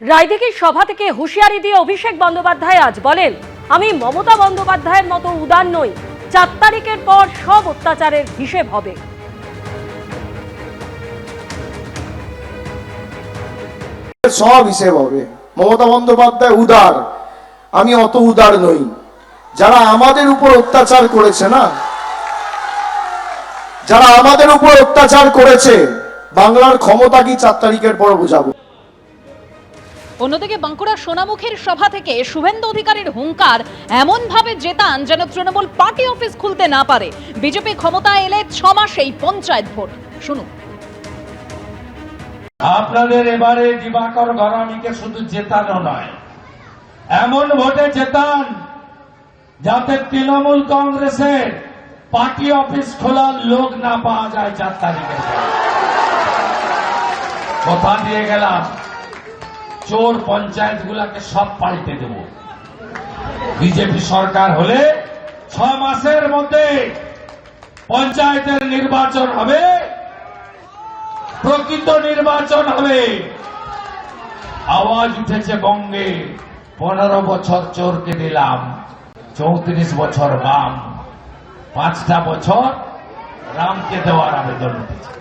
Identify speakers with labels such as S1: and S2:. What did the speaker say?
S1: রায়দিঘির সভা থেকে হুঁশিয়ারি দিয়ে অভিষেক বন্দ্যোপাধ্যায় আজ বলেন, আমি মমতা বন্দ্যোপাধ্যায়ের মতো উদার নই। 4 তারিখের পর সব অত্যাচারের হিসেব হবে।
S2: সব হিসেব হবে। মমতা বন্দ্যোপাধ্যায় উদার, আমি অত উদার নই। যারা আমাদের উপর অত্যাচার করেছে না, যারা আমাদের উপর অত্যাচার করেছে, বাংলার ক্ষমতা কি 4 তারিখের পর বোঝাবো।
S3: অন্যদিকে বাঁকুড়ার সোনামুখীর সভা থেকে শুভেন্দু অধিকারীর হুঙ্কার, এমন ভাবে জেতান যেন তৃণমূল পার্টি অফিস খুলতে না পারে। বিজেপি ক্ষমতায় এলে 6 মাসেই পঞ্চায়েত ভোট। শুনুন।
S4: আপনাদের এবারে দিবাকর ঘরামিকে শুধু জেতানো নয়, এমন ভোটে জেতান যাতে তৃণমূল কংগ্রেসের পার্টি অফিস খোলার লোক না পাওয়া যায় 4 তারিখে। কথা দিয়ে গেলাম, চোর পঞ্চায়েত গুলাকে সব পাল্টে দেব। বিজেপি সরকার হলে 6 মাসের মধ্যে পঞ্চায়েতের নির্বাচন হবে, প্রকৃত নির্বাচন হবে। আওয়াজ উঠেছে বঙ্গে, 15 বছর চোরকে দিলাম, 34 বছর বাম, 5টা বছর রামকে দেওয়ার আবেদন উঠেছে।